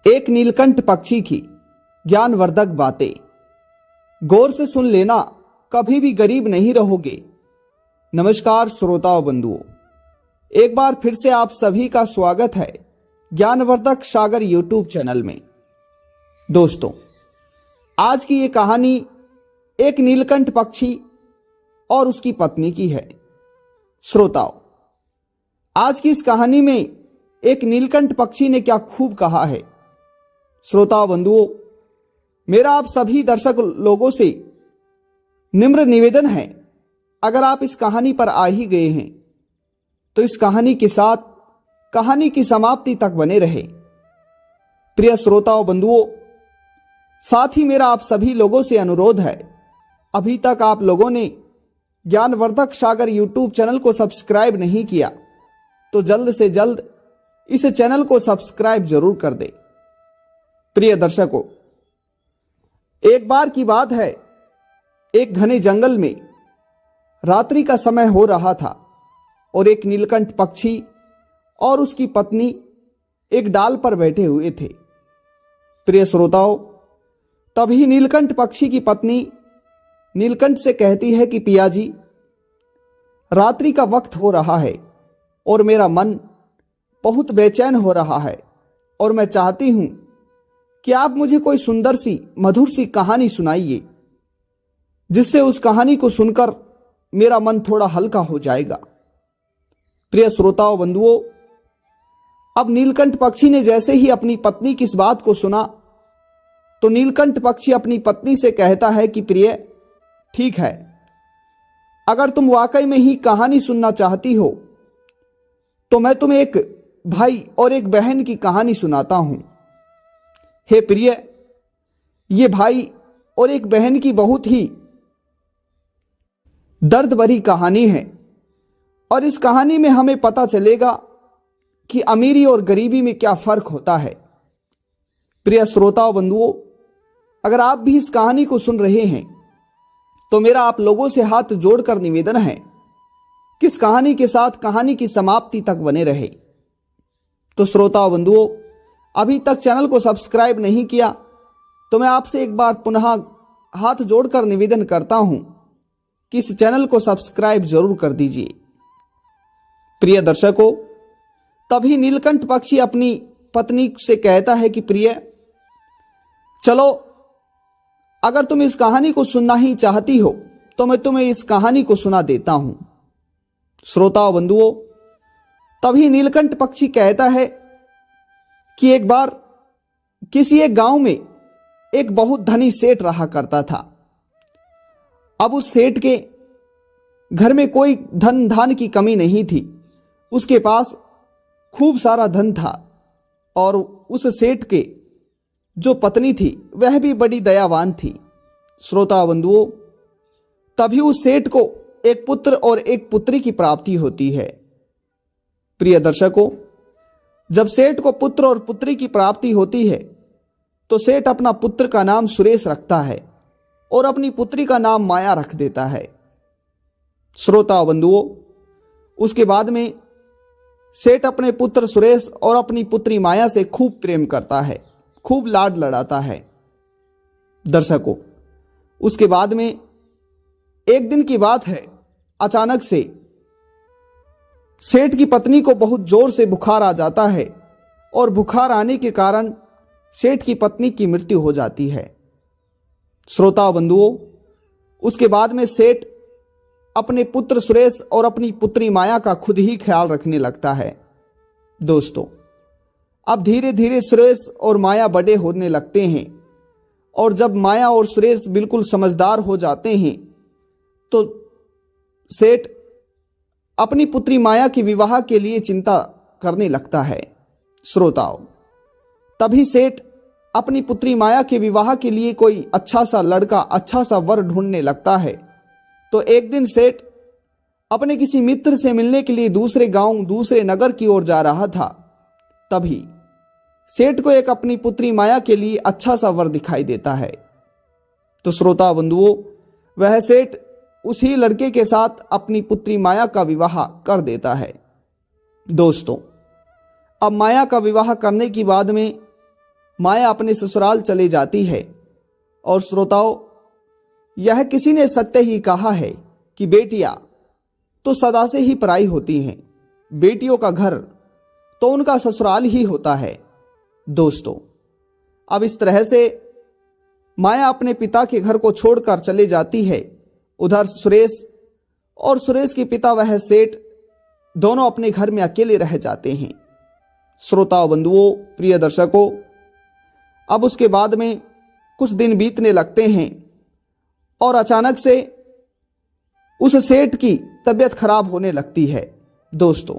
एक नीलकंठ पक्षी की ज्ञानवर्धक बातें। गौर से सुन लेना, कभी भी गरीब नहीं रहोगे। नमस्कार श्रोताओं बंधुओं, एक बार फिर से आप सभी का स्वागत है ज्ञानवर्धक सागर यूट्यूब चैनल में। दोस्तों, आज की ये कहानी एक नीलकंठ पक्षी और उसकी पत्नी की है। श्रोताओं, आज की इस कहानी में एक नीलकंठ पक्षी ने क्या खूब कहा है। श्रोताओं बंधुओं, मेरा आप सभी दर्शक लोगों से निम्र निवेदन है, अगर आप इस कहानी पर आ ही गए हैं तो इस कहानी के साथ कहानी की समाप्ति तक बने रहे। प्रिय श्रोताओं बंधुओं, साथ ही मेरा आप सभी लोगों से अनुरोध है, अभी तक आप लोगों ने ज्ञानवर्धक सागर यूट्यूब चैनल को सब्सक्राइब नहीं किया तो जल्द से जल्द इस चैनल को सब्सक्राइब जरूर कर दे। प्रिय दर्शकों, एक बार की बात है, एक घने जंगल में रात्रि का समय हो रहा था और एक नीलकंठ पक्षी और उसकी पत्नी एक डाल पर बैठे हुए थे। प्रिय श्रोताओं, तभी नीलकंठ पक्षी की पत्नी नीलकंठ से कहती है कि पिया जी, रात्रि का वक्त हो रहा है और मेरा मन बहुत बेचैन हो रहा है और मैं चाहती हूं कि आप मुझे कोई सुंदर सी मधुर सी कहानी सुनाइए, जिससे उस कहानी को सुनकर मेरा मन थोड़ा हल्का हो जाएगा। प्रिय श्रोताओं बंधुओं, अब नीलकंठ पक्षी ने जैसे ही अपनी पत्नी की इस बात को सुना तो नीलकंठ पक्षी अपनी पत्नी से कहता है कि प्रिय, ठीक है, अगर तुम वाकई में ही कहानी सुनना चाहती हो तो मैं तुम्हें एक भाई और एक बहन की कहानी सुनाता हूं। हे प्रिय, ये भाई और एक बहन की बहुत ही दर्द भरी कहानी है और इस कहानी में हमें पता चलेगा कि अमीरी और गरीबी में क्या फर्क होता है। प्रिय श्रोताओं बंधुओं, अगर आप भी इस कहानी को सुन रहे हैं तो मेरा आप लोगों से हाथ जोड़कर निवेदन है कि इस कहानी के साथ कहानी की समाप्ति तक बने रहे। तो श्रोताओं बंधुओं, अभी तक चैनल को सब्सक्राइब नहीं किया तो मैं आपसे एक बार पुनः हाथ जोड़कर निवेदन करता हूं कि इस चैनल को सब्सक्राइब जरूर कर दीजिए। प्रिय दर्शकों, तभी नीलकंठ पक्षी अपनी पत्नी से कहता है कि प्रिय, चलो, अगर तुम इस कहानी को सुनना ही चाहती हो तो मैं तुम्हें इस कहानी को सुना देता हूं। श्रोताओं बंधुओं, तभी नीलकंठ पक्षी कहता है कि एक बार किसी एक गांव में एक बहुत धनी सेठ रहा करता था। अब उस सेठ के घर में कोई धन धान की कमी नहीं थी, उसके पास खूब सारा धन था और उस सेठ के जो पत्नी थी वह भी बड़ी दयावान थी। श्रोता बंधुओं, तभी उस सेठ को एक पुत्र और एक पुत्री की प्राप्ति होती है। प्रिय दर्शकों, जब सेठ को पुत्र और पुत्री की प्राप्ति होती है तो सेठ अपना पुत्र का नाम सुरेश रखता है और अपनी पुत्री का नाम माया रख देता है। श्रोता बंधुओं, उसके बाद में सेठ अपने पुत्र सुरेश और अपनी पुत्री माया से खूब प्रेम करता है, खूब लाड लड़ाता है। दर्शकों, उसके बाद में एक दिन की बात है, अचानक से सेठ की पत्नी को बहुत जोर से बुखार आ जाता है और बुखार आने के कारण सेठ की पत्नी की मृत्यु हो जाती है। श्रोता बंधुओं, उसके बाद में सेठ अपने पुत्र सुरेश और अपनी पुत्री माया का खुद ही ख्याल रखने लगता है। दोस्तों, अब धीरे धीरे सुरेश और माया बड़े होने लगते हैं और जब माया और सुरेश बिल्कुल समझदार हो जाते हैं तो सेठ अपनी पुत्री माया की विवाह के लिए चिंता करने लगता है। श्रोताओं, तभी सेठ अपनी पुत्री माया के विवाह के लिए कोई अच्छा सा लड़का, अच्छा सा वर ढूंढने लगता है। तो एक दिन सेठ अपने किसी मित्र से मिलने के लिए दूसरे गांव, दूसरे नगर की ओर जा रहा था। तभी सेठ को एक अपनी पुत्री माया के लिए अच्छा सा वर दिखाई देता है। तो श्रोता बंधुओं, वह सेठ उसी लड़के के साथ अपनी पुत्री माया का विवाह कर देता है। दोस्तों, अब माया का विवाह करने के बाद में माया अपने ससुराल चले जाती है। और श्रोताओं, यह किसी ने सत्य ही कहा है कि बेटियां तो सदा से ही पराई होती हैं, बेटियों का घर तो उनका ससुराल ही होता है। दोस्तों, अब इस तरह से माया अपने पिता के घर को छोड़कर चले जाती है। उधर सुरेश और सुरेश के पिता वह सेठ दोनों अपने घर में अकेले रह जाते हैं। श्रोताओं, बंधुओं, प्रिय दर्शकों, अब उसके बाद में कुछ दिन बीतने लगते हैं और अचानक से उस सेठ की तबीयत खराब होने लगती है। दोस्तों,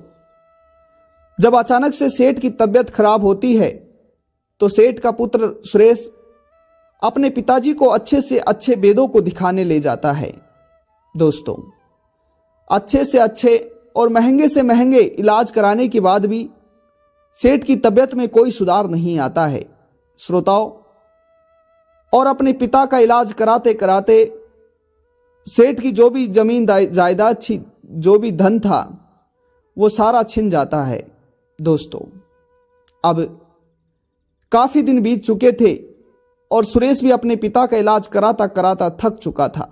जब अचानक से सेठ की तबीयत खराब होती है तो सेठ का पुत्र सुरेश अपने पिताजी को अच्छे से अच्छे वेदों को दिखाने ले जाता है। दोस्तों, अच्छे से अच्छे और महंगे से महंगे इलाज कराने के बाद भी सेठ की तबीयत में कोई सुधार नहीं आता है। श्रोताओं, और अपने पिता का इलाज कराते कराते सेठ की जो भी जमीन जायदाद थी, जो भी धन था, वो सारा छिन जाता है। दोस्तों, अब काफी दिन बीत चुके थे और सुरेश भी अपने पिता का इलाज कराता कराता थक चुका था।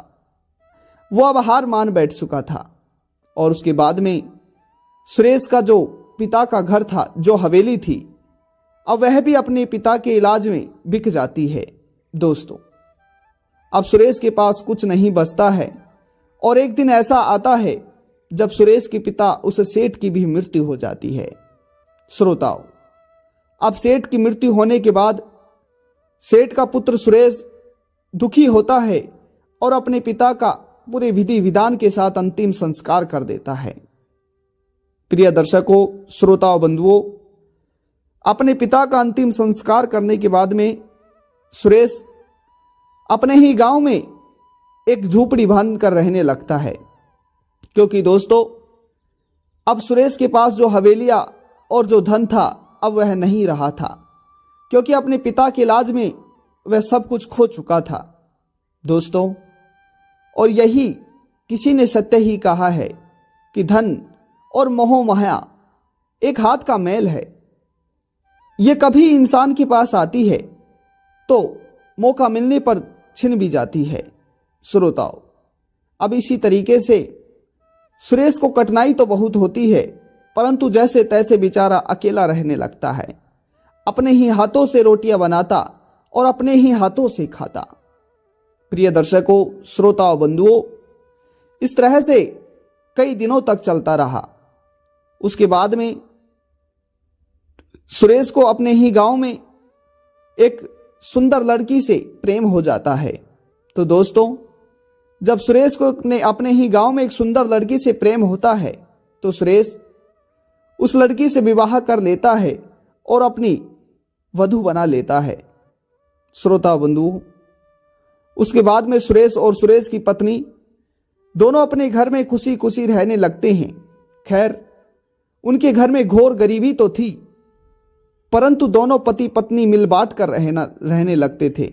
वो अब हार मान बैठ चुका था। और उसके बाद में सुरेश का जो पिता का घर था, जो हवेली थी, अब वह भी अपने पिता के इलाज में बिक जाती है। दोस्तों, अब सुरेश के पास कुछ नहीं बचता है और एक दिन ऐसा आता है जब सुरेश के पिता उस सेठ की भी मृत्यु हो जाती है। श्रोताओं, अब सेठ की मृत्यु होने के बाद सेठ का पुत्र सुरेश दुखी होता है और अपने पिता का पूरे विधि विधान के साथ अंतिम संस्कार कर देता है। प्रिय दर्शकों, श्रोताओं, बंधुओं, अपने पिता का अंतिम संस्कार करने के बाद में सुरेश अपने ही गांव में एक झोपड़ी बांध कर रहने लगता है, क्योंकि दोस्तों, अब सुरेश के पास जो हवेलियां और जो धन था अब वह नहीं रहा था, क्योंकि अपने पिता के इलाज में वह सब कुछ खो चुका था। दोस्तों, और यही किसी ने सत्य ही कहा है कि धन और मोह माया एक हाथ का मैल है। ये कभी इंसान के पास आती है तो मौका मिलने पर छिन भी जाती है। श्रोताओं, अब इसी तरीके से सुरेश को कठिनाई तो बहुत होती है, परंतु जैसे तैसे बेचारा अकेला रहने लगता है। अपने ही हाथों से रोटियां बनाता और अपने ही हाथों से खाता। प्रिय दर्शकों, श्रोताओं, बंधुओं, इस तरह से कई दिनों तक चलता रहा। उसके बाद में सुरेश को अपने ही गांव में एक सुंदर लड़की से प्रेम हो जाता है। तो दोस्तों, जब सुरेश को अपने ही गांव में एक सुंदर लड़की से प्रेम होता है तो सुरेश उस लड़की से विवाह कर लेता है और अपनी वधू बना लेता है। श्रोता बंधु, उसके बाद में सुरेश और सुरेश की पत्नी दोनों अपने घर में खुशी खुशी रहने लगते हैं। खैर, उनके घर में घोर गरीबी तो थी, परंतु दोनों पति पत्नी मिल बांट कर रहने लगते थे।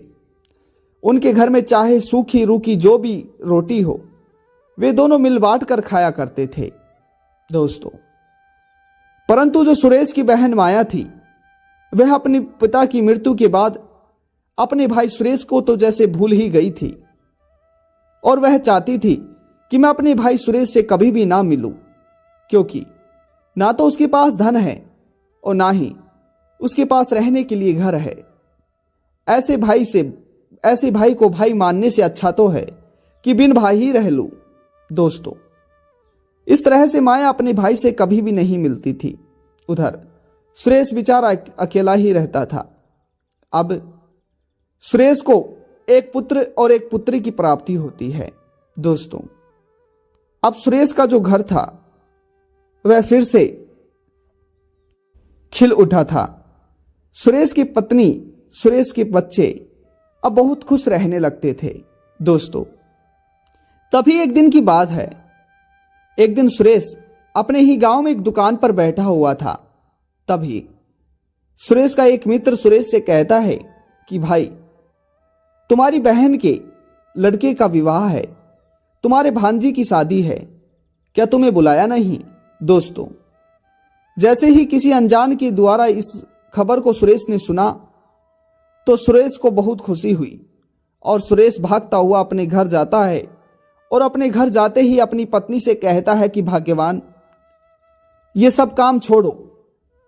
उनके घर में चाहे सूखी रूखी जो भी रोटी हो, वे दोनों मिल बांट कर खाया करते थे। दोस्तों, परंतु जो सुरेश की बहन माया थी, वह अपने पिता की मृत्यु के बाद अपने भाई सुरेश को तो जैसे भूल ही गई थी और वह चाहती थी कि मैं अपने भाई सुरेश से कभी भी ना मिलूं, क्योंकि ना तो उसके पास धन है और ना ही उसके पास रहने के लिए घर है। ऐसे भाई को भाई मानने से अच्छा तो है कि बिन भाई ही रह लूं। दोस्तों, इस तरह से माया अपने भाई से कभी भी नहीं मिलती थी। उधर सुरेश बेचारा अकेला ही रहता था। अब सुरेश को एक पुत्र और एक पुत्री की प्राप्ति होती है। दोस्तों, अब सुरेश का जो घर था वह फिर से खिल उठा था। सुरेश की पत्नी, सुरेश के बच्चे अब बहुत खुश रहने लगते थे। दोस्तों, तभी एक दिन की बात है। एक दिन सुरेश अपने ही गांव में एक दुकान पर बैठा हुआ था। तभी सुरेश का एक मित्र सुरेश से कहता है कि भाई, तुम्हारी बहन के लड़के का विवाह है, तुम्हारे भांजी की शादी है, क्या तुम्हें बुलाया नहीं? दोस्तों, जैसे ही किसी अनजान के द्वारा इस खबर को सुरेश ने सुना तो सुरेश को बहुत खुशी हुई और सुरेश भागता हुआ अपने घर जाता है और अपने घर जाते ही अपनी पत्नी से कहता है कि भाग्यवान, ये सब काम छोड़ो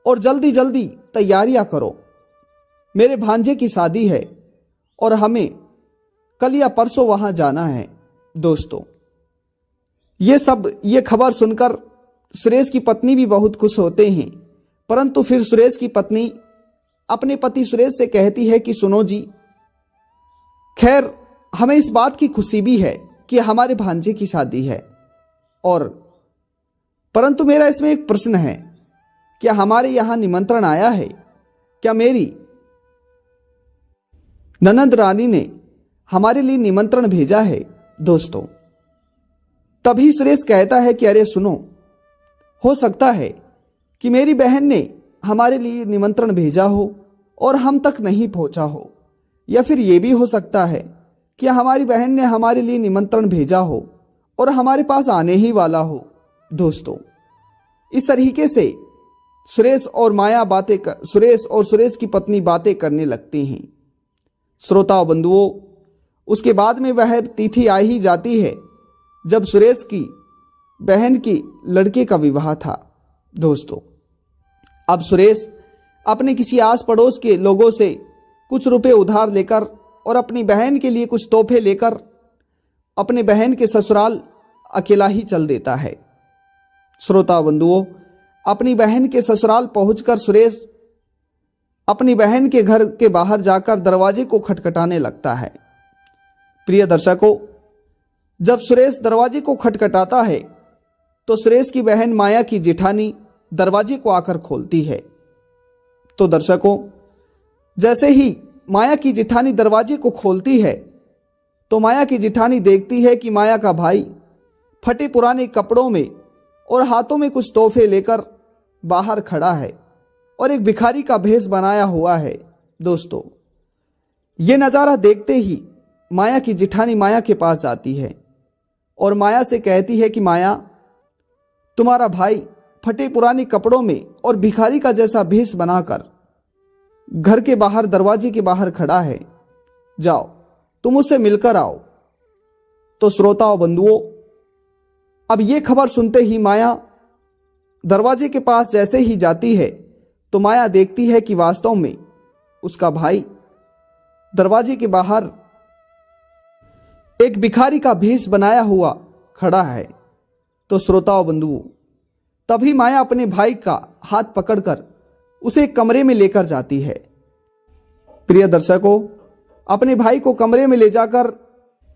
और जल्दी जल्दी तैयारियां करो। मेरे भांजे की शादी है और हमें कल या परसों वहां जाना है। दोस्तों, ये खबर सुनकर सुरेश की पत्नी भी बहुत खुश होते हैं, परंतु फिर सुरेश की पत्नी अपने पति सुरेश से कहती है कि सुनो जी, खैर हमें इस बात की खुशी भी है कि हमारे भांजे की शादी है, और परंतु मेरा इसमें एक प्रश्न है, क्या हमारे यहां निमंत्रण आया है? क्या मेरी ननद रानी ने हमारे लिए निमंत्रण भेजा है? दोस्तों, तभी सुरेश कहता है कि अरे सुनो, हो सकता है कि मेरी बहन ने हमारे लिए निमंत्रण भेजा हो और हम तक नहीं पहुंचा हो, या फिर यह भी हो सकता है कि हमारी बहन ने हमारे लिए निमंत्रण भेजा हो और हमारे पास आने ही वाला हो। दोस्तों, इस तरीके से सुरेश और सुरेश की पत्नी बातें करने लगती हैं। श्रोताओं बंधुओं, उसके बाद में वह तिथि आ ही जाती है जब सुरेश की बहन की लड़के का विवाह था। दोस्तों, अब सुरेश अपने किसी आस पड़ोस के लोगों से कुछ रुपए उधार लेकर और अपनी बहन के लिए कुछ तोहफे लेकर अपने बहन के ससुराल अकेला ही चल देता है। श्रोता बंधुओं, अपनी बहन के ससुराल पहुंचकर सुरेश अपनी बहन के घर के बाहर जाकर दरवाजे को खटखटाने लगता है। प्रिय दर्शकों, जब सुरेश दरवाजे को खटखटाता है तो सुरेश की बहन माया की जेठानी दरवाजे को आकर खोलती है। तो दर्शकों, जैसे ही माया की जेठानी दरवाजे को खोलती है तो माया की जेठानी देखती है कि माया का भाई फटे पुराने कपड़ों में और हाथों में कुछ तोहफे लेकर बाहर खड़ा है और एक भिखारी का भेष बनाया हुआ है। दोस्तों, ये नज़ारा देखते ही माया की जेठानी माया के पास जाती है और माया से कहती है कि माया, तुम्हारा भाई फटे पुराने कपड़ों में और भिखारी का जैसा भेष बनाकर घर के बाहर दरवाजे के बाहर खड़ा है, जाओ तुम उससे मिलकर आओ। तो श्रोताओं बंधुओं, अब ये खबर सुनते ही माया दरवाजे के पास जैसे ही जाती है तो माया देखती है कि वास्तव में उसका भाई दरवाजे के बाहर एक भिखारी का भेष बनाया हुआ खड़ा है। तो श्रोताओं बंधुओं, तभी माया अपने भाई का हाथ पकड़कर उसे कमरे में लेकर जाती है। प्रिय दर्शकों, अपने भाई को कमरे में ले जाकर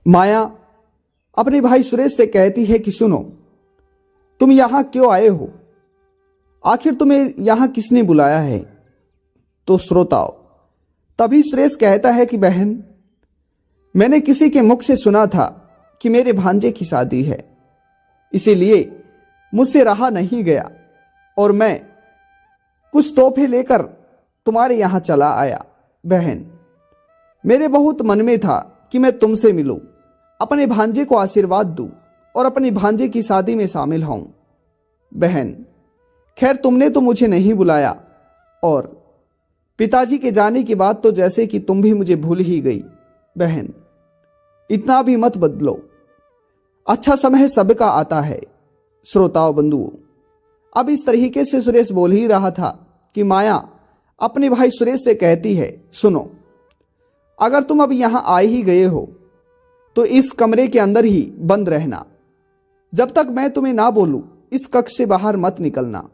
माया अपने भाई सुरेश से कहती है कि सुनो, तुम यहां क्यों आए हो? आखिर तुम्हें यहां किसने बुलाया है? तो श्रोताओं, तभी सुरेश कहता है कि बहन, मैंने किसी के मुख से सुना था कि मेरे भांजे की शादी है, इसीलिए मुझसे रहा नहीं गया और मैं कुछ तोहफे लेकर तुम्हारे यहां चला आया। बहन, मेरे बहुत मन में था कि मैं तुमसे मिलूं, अपने भांजे को आशीर्वाद दूं और अपने भांजे की शादी में शामिल होऊं। बहन, खैर तुमने तो मुझे नहीं बुलाया और पिताजी के जाने के बाद तो जैसे कि तुम भी मुझे भूल ही गई। बहन, इतना भी मत बदलो, अच्छा समय सबका आता है। श्रोताओं बंधुओं, अब इस तरीके से सुरेश बोल ही रहा था कि माया अपने भाई सुरेश से कहती है, सुनो, अगर तुम अब यहां आए ही गए हो तो इस कमरे के अंदर ही बंद रहना, जब तक मैं तुम्हें ना बोलूं इस कक्ष से बाहर मत निकलना,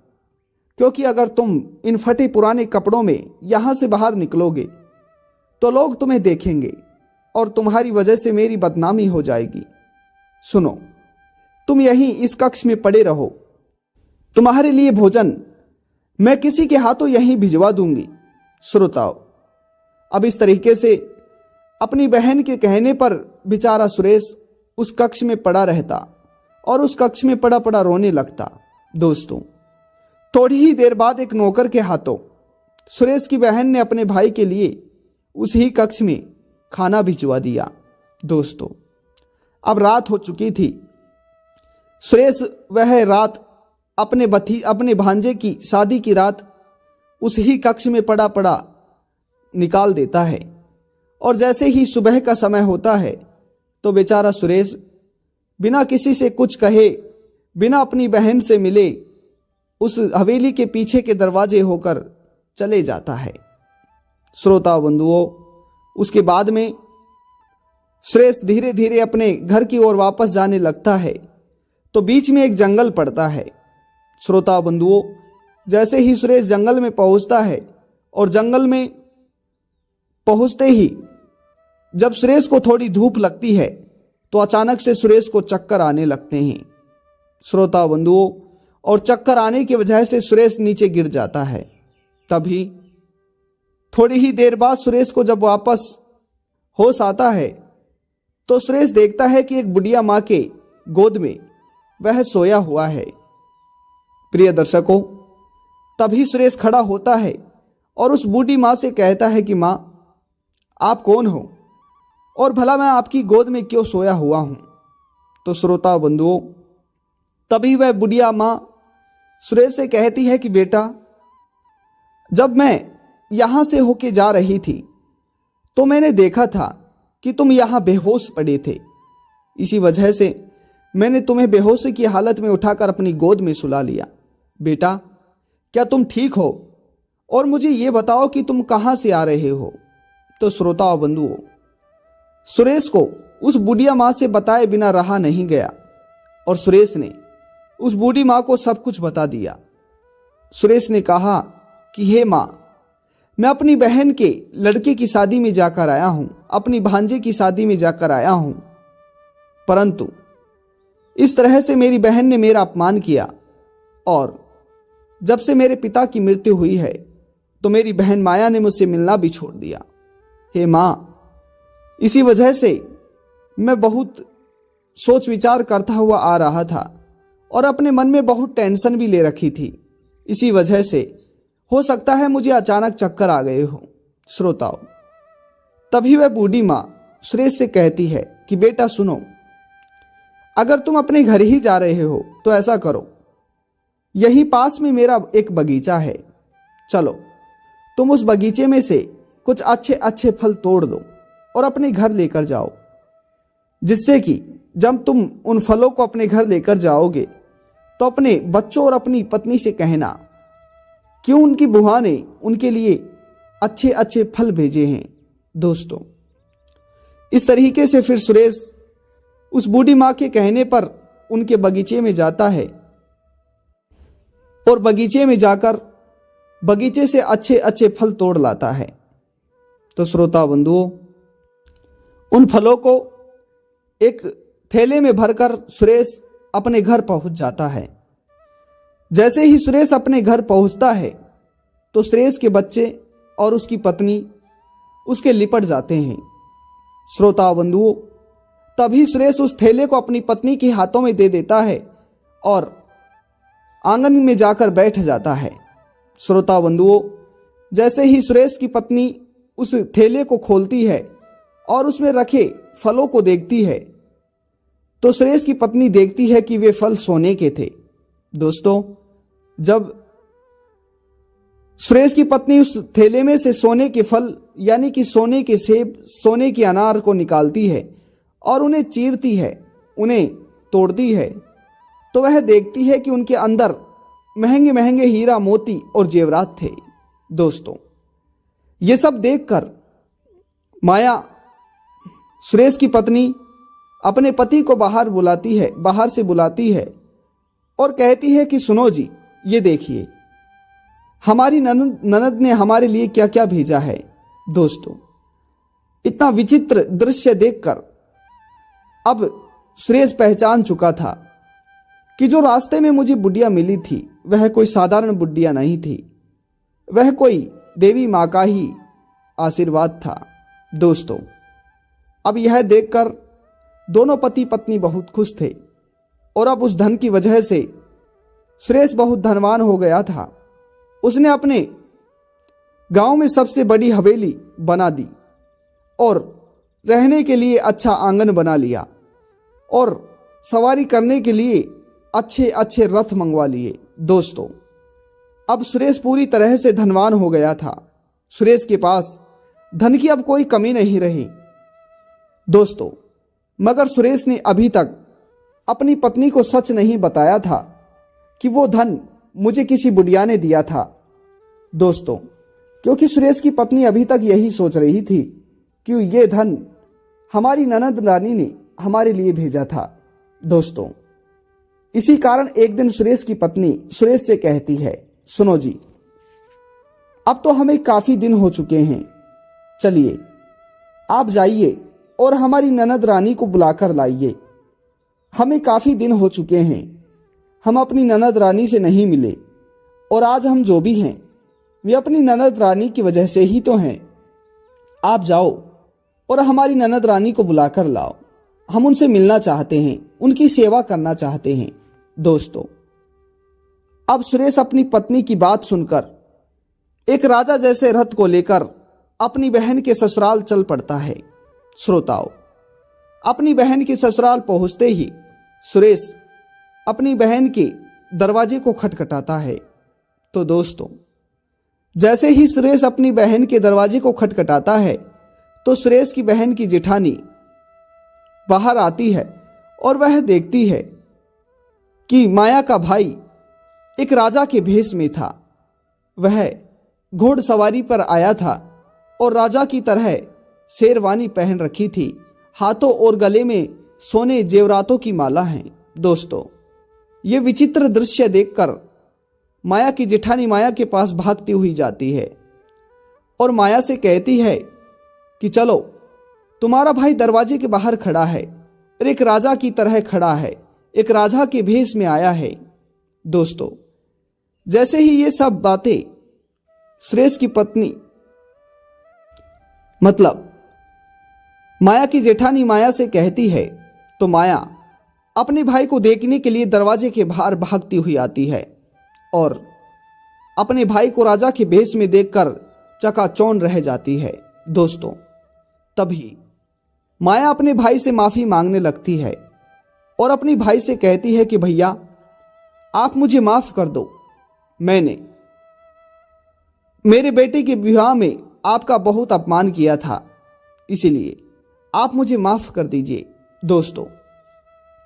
क्योंकि अगर तुम इन फटे पुराने कपड़ों में यहां से बाहर निकलोगे तो लोग तुम्हें देखेंगे और तुम्हारी वजह से मेरी बदनामी हो जाएगी। सुनो, तुम यहीं इस कक्ष में पड़े रहो, तुम्हारे लिए भोजन मैं किसी के हाथों यहीं भिजवा दूंगी। श्रोताओ, अब इस तरीके से अपनी बहन के कहने पर बेचारा सुरेश उस कक्ष में पड़ा रहता और उस कक्ष में पड़ा पड़ा रोने लगता। दोस्तों, थोड़ी ही देर बाद एक नौकर के हाथों सुरेश की बहन ने अपने भाई के लिए उसी कक्ष में खाना भिजवा दिया। दोस्तों, अब रात हो चुकी थी। सुरेश वह रात अपने भांजे की शादी की रात उसी कक्ष में पड़ा पड़ा निकाल देता है। और जैसे ही सुबह का समय होता है तो बेचारा सुरेश बिना किसी से कुछ कहे, बिना अपनी बहन से मिले उस हवेली के पीछे के दरवाजे होकर चले जाता है। श्रोता बंधुओं, उसके बाद में सुरेश धीरे धीरे अपने घर की ओर वापस जाने लगता है तो बीच में एक जंगल पड़ता है। श्रोता बंधुओं, जैसे ही सुरेश जंगल में पहुंचता है और जंगल में पहुंचते ही जब सुरेश को थोड़ी धूप लगती है तो अचानक से सुरेश को चक्कर आने लगते हैं। श्रोता बंधुओं, और चक्कर आने की वजह से सुरेश नीचे गिर जाता है। तभी थोड़ी ही देर बाद सुरेश को जब वापस होश आता है तो सुरेश देखता है कि एक बुढ़िया माँ के गोद में वह सोया हुआ है। प्रिय दर्शकों, तभी सुरेश खड़ा होता है और उस बूढ़ी माँ से कहता है कि माँ, आप कौन हो और भला मैं आपकी गोद में क्यों सोया हुआ हूं। तो श्रोता बंधुओं, तभी वह बुढ़िया माँ सुरेश से कहती है कि बेटा, जब मैं यहां से होके जा रही थी तो मैंने देखा था कि तुम यहां बेहोश पड़े थे। इसी वजह से मैंने तुम्हें बेहोशी की हालत में उठाकर अपनी गोद में सुला लिया। बेटा, क्या तुम ठीक हो और मुझे ये बताओ कि तुम कहां से आ रहे हो। तो श्रोता बंधुओं, सुरेश को उस बुढ़िया माँ से बताए बिना रहा नहीं गया और सुरेश ने उस बूढ़ी माँ को सब कुछ बता दिया। सुरेश ने कहा कि हे माँ, मैं अपनी बहन के लड़के की शादी में जाकर आया हूं, अपनी भांजे की शादी में जाकर आया हूं, परंतु इस तरह से मेरी बहन ने मेरा अपमान किया और जब से मेरे पिता की मृत्यु हुई है तो मेरी बहन माया ने मुझसे मिलना भी छोड़ दिया। हे माँ, इसी वजह से मैं बहुत सोच विचार करता हुआ आ रहा था और अपने मन में बहुत टेंशन भी ले रखी थी। इसी वजह से हो सकता है मुझे अचानक चक्कर आ गए हो। श्रोताओं, तभी वह बूढ़ी माँ सुरेश से कहती है कि बेटा सुनो, अगर तुम अपने घर ही जा रहे हो तो ऐसा करो, यहीं पास में मेरा एक बगीचा है, चलो तुम उस बगीचे में से कुछ अच्छे अच्छे फल तोड़ दो और अपने घर लेकर जाओ, जिससे कि जब तुम उन फलों को अपने घर लेकर जाओगे तो अपने बच्चों और अपनी पत्नी से कहना क्यों उनकी बुआ ने उनके लिए अच्छे अच्छे फल भेजे हैं। दोस्तों, इस तरीके से फिर सुरेश उस बूढ़ी माँ के कहने पर उनके बगीचे में जाता है और बगीचे में जाकर बगीचे से अच्छे अच्छे फल तोड़ लाता है। तो श्रोता बंधुओं, उन फलों को एक थैले में भरकर सुरेश अपने घर पहुंच जाता है। जैसे ही सुरेश अपने घर पहुंचता है तो सुरेश के बच्चे और उसकी पत्नी उसके लिपट जाते हैं। श्रोता बंधुओं, तभी सुरेश उस थैले को अपनी पत्नी के हाथों में दे देता है और आंगन में जाकर बैठ जाता है। श्रोता बंधुओं, जैसे ही सुरेश की पत्नी उस थैले को खोलती है और उसमें रखे फलों को देखती है तो सुरेश की पत्नी देखती है कि वे फल सोने के थे। दोस्तों, जब सुरेश की पत्नी उस थैले में से सोने के फल यानी कि सोने के सेब, सोने के अनार को निकालती है और उन्हें चीरती है, उन्हें तोड़ती है, तो वह देखती है कि उनके अंदर महंगे महंगे हीरा मोती और जेवरात थे। दोस्तों, ये सब देखकर माया, सुरेश की पत्नी, अपने पति को बाहर से बुलाती है और कहती है कि सुनो जी, ये देखिए हमारी ननद ने हमारे लिए क्या क्या भेजा है। दोस्तों, इतना विचित्र दृश्य देखकर अब सुरेश पहचान चुका था कि जो रास्ते में मुझे बुढ़िया मिली थी वह कोई साधारण बुढ़िया नहीं थी, वह कोई देवी माँ का ही आशीर्वाद था। दोस्तों, अब यह देखकर दोनों पति पत्नी बहुत खुश थे और अब उस धन की वजह से सुरेश बहुत धनवान हो गया था। उसने अपने गांव में सबसे बड़ी हवेली बना दी और रहने के लिए अच्छा आंगन बना लिया और सवारी करने के लिए अच्छे अच्छे रथ मंगवा लिए। दोस्तों, अब सुरेश पूरी तरह से धनवान हो गया था। सुरेश के पास धन की अब कोई कमी नहीं रही। दोस्तों, मगर सुरेश ने अभी तक अपनी पत्नी को सच नहीं बताया था कि वो धन मुझे किसी बुढ़िया ने दिया था। दोस्तों, क्योंकि सुरेश की पत्नी अभी तक यही सोच रही थी कि ये धन हमारी ननद रानी ने हमारे लिए भेजा था। दोस्तों, इसी कारण एक दिन सुरेश की पत्नी सुरेश से कहती है, सुनो जी, अब तो हमें काफी दिन हो चुके हैं, चलिए आप जाइए और हमारी ननद रानी को बुलाकर लाइए। हमें काफी दिन हो चुके हैं, हम अपनी ननद रानी से नहीं मिले, और आज हम जो भी हैं वे अपनी ननद रानी की वजह से ही तो हैं। आप जाओ और हमारी ननद रानी को बुलाकर लाओ, हम उनसे मिलना चाहते हैं, उनकी सेवा करना चाहते हैं। दोस्तों, अब सुरेश अपनी पत्नी की बात सुनकर एक राजा जैसे रथ को लेकर अपनी बहन के ससुराल चल पड़ता है। श्रोताओ, अपनी बहन के ससुराल पहुंचते ही सुरेश अपनी बहन के दरवाजे को खटखटाता है। तो दोस्तों, जैसे ही सुरेश अपनी बहन के दरवाजे को खटखटाता है तो सुरेश की बहन की जेठानी बाहर आती है और वह देखती है कि माया का भाई एक राजा के भेष में था। वह घोड़सवारी पर आया था और राजा की तरह शेरवानी पहन रखी थी, हाथों और गले में सोने जेवरातों की माला है। दोस्तों, ये विचित्र दृश्य देखकर माया की जेठानी माया के पास भागती हुई जाती है और माया से कहती है कि चलो, तुम्हारा भाई दरवाजे के बाहर खड़ा है और एक राजा की तरह खड़ा है, एक राजा के भेष में आया है। दोस्तों, जैसे ही ये सब बातें सुरेश की पत्नी मतलब माया की जेठानी माया से कहती है तो माया अपने भाई को देखने के लिए दरवाजे के बाहर भागती हुई आती है और अपने भाई को राजा के भेष में देखकर चकाचौंध रह जाती है। दोस्तों, तभी माया अपने भाई से माफी मांगने लगती है और अपने भाई से कहती है कि भैया, आप मुझे माफ कर दो, मैंने मेरे बेटे के विवाह में आपका बहुत अपमान किया था, इसीलिए आप मुझे माफ कर दीजिए। दोस्तों,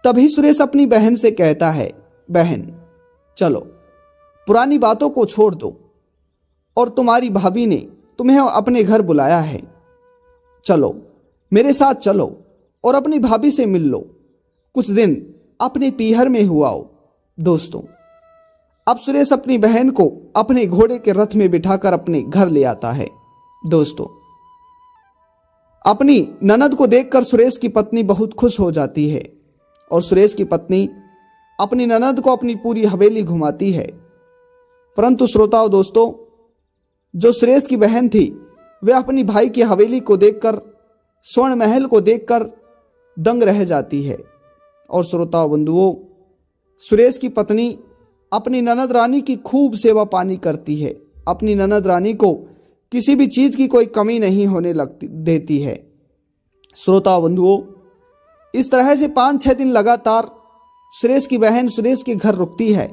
तभी सुरेश अपनी बहन से कहता है, बहन चलो, पुरानी बातों को छोड़ दो और तुम्हारी भाभी ने तुम्हें अपने घर बुलाया है, चलो मेरे साथ चलो और अपनी भाभी से मिल लो, कुछ दिन अपने पीहर में हुआओ। दोस्तों, अब सुरेश अपनी बहन को अपने घोड़े के रथ में बिठाकर अपने घर ले आता है। दोस्तों, अपनी ननद को देखकर सुरेश की पत्नी बहुत खुश हो जाती है और सुरेश की पत्नी अपनी ननद को अपनी पूरी हवेली घुमाती है। परंतु श्रोताओं, दोस्तों, जो सुरेश की बहन थी वह अपनी भाई की हवेली को देखकर, स्वर्ण महल को देखकर दंग रह जाती है। और श्रोताओं बंधुओं, सुरेश की पत्नी अपनी ननद रानी की खूब सेवा पानी करती है, अपनी ननद रानी को किसी भी चीज की कोई कमी नहीं होने देती है। श्रोताओं बंधुओं, इस तरह से 5-6 दिन लगातार सुरेश की बहन सुरेश के घर रुकती है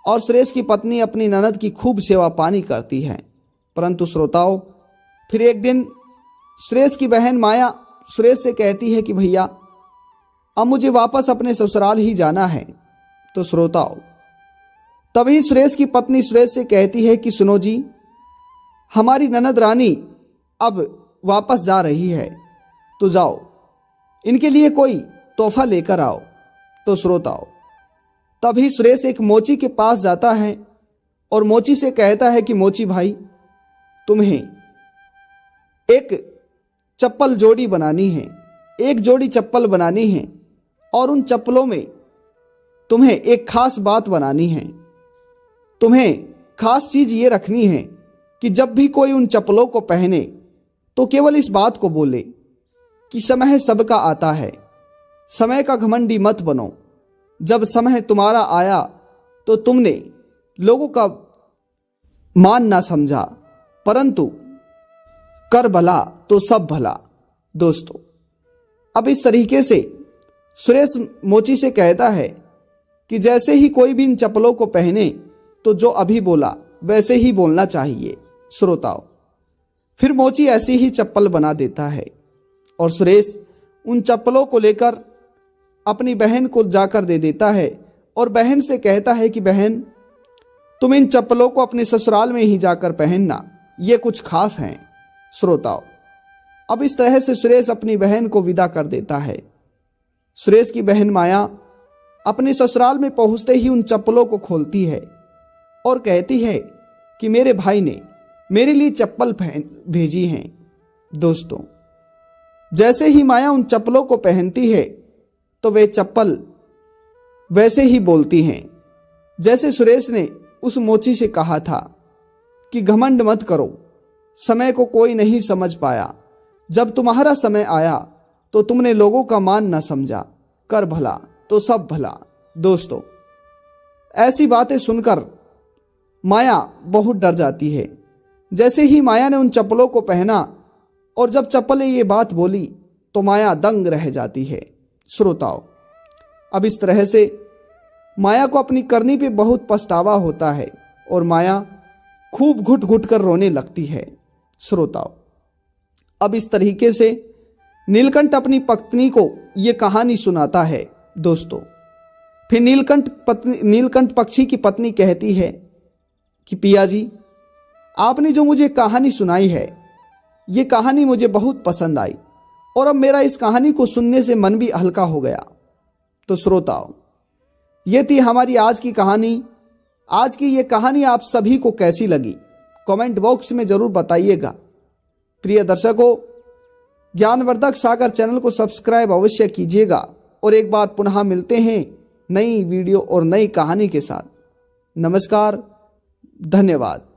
और सुरेश की पत्नी अपनी ननद की खूब सेवा पानी करती है। परंतु श्रोताओं, फिर एक दिन सुरेश की बहन माया सुरेश से कहती है कि भैया, अब मुझे वापस अपने ससुराल ही जाना है। तो श्रोताओं, तभी सुरेश की पत्नी सुरेश से कहती है कि सुनो जी, हमारी ननद रानी अब वापस जा रही है, तो जाओ इनके लिए कोई तोहफा लेकर आओ। तो श्रोताओं, तभी सुरेश एक मोची के पास जाता है और मोची से कहता है कि मोची भाई, तुम्हें एक चप्पल जोड़ी बनानी है, एक जोड़ी चप्पल बनानी है और उन चप्पलों में तुम्हें एक खास बात बनानी है। तुम्हें खास चीज ये रखनी है कि जब भी कोई उन चप्पलों को पहने तो केवल इस बात को बोले कि समय सबका आता है, समय का घमंडी मत बनो। जब समय तुम्हारा आया तो तुमने लोगों का मान ना समझा, परंतु कर भला तो सब भला। दोस्तों, अब इस तरीके से सुरेश मोची से कहता है कि जैसे ही कोई भी इन चप्पलों को पहने तो जो अभी बोला वैसे ही बोलना चाहिए। श्रोताओं, फिर मोची ऐसी ही चप्पल बना देता है और सुरेश उन चप्पलों को लेकर अपनी बहन को जाकर दे देता है और बहन से कहता है कि बहन, तुम इन चप्पलों को अपने ससुराल में ही जाकर पहनना, ये कुछ खास हैं। श्रोताओं, अब इस तरह से सुरेश अपनी बहन को विदा कर देता है। सुरेश की बहन माया अपने ससुराल में पहुंचते ही उन चप्पलों को खोलती है और कहती है कि मेरे भाई ने मेरे लिए चप्पल भेजी हैं। दोस्तों, जैसे ही माया उन चप्पलों को पहनती है तो वे चप्पल वैसे ही बोलती हैं जैसे सुरेश ने उस मोची से कहा था कि घमंड मत करो, समय को कोई नहीं समझ पाया, जब तुम्हारा समय आया तो तुमने लोगों का मान न समझा, कर भला तो सब भला। दोस्तों, ऐसी बातें सुनकर माया बहुत डर जाती है। जैसे ही माया ने उन चप्पलों को पहना और जब चप्पल ने ये बात बोली तो माया दंग रह जाती है। श्रोताओं, अब इस तरह से माया को अपनी करनी पे बहुत पछतावा होता है और माया खूब घुट घुट कर रोने लगती है। श्रोताओं, अब इस तरीके से नीलकंठ अपनी पत्नी को ये कहानी सुनाता है। दोस्तों, फिर नीलकंठ पक्षी की पत्नी कहती है कि पिया जी, आपने जो मुझे कहानी सुनाई है, ये कहानी मुझे बहुत पसंद आई और अब मेरा इस कहानी को सुनने से मन भी हल्का हो गया। तो श्रोताओं, ये थी हमारी आज की कहानी। आज की ये कहानी आप सभी को कैसी लगी, कमेंट बॉक्स में जरूर बताइएगा। प्रिय दर्शकों, ज्ञानवर्धक सागर चैनल को सब्सक्राइब अवश्य कीजिएगा और एक बार पुनः मिलते हैं नई वीडियो और नई कहानी के साथ। नमस्कार, धन्यवाद।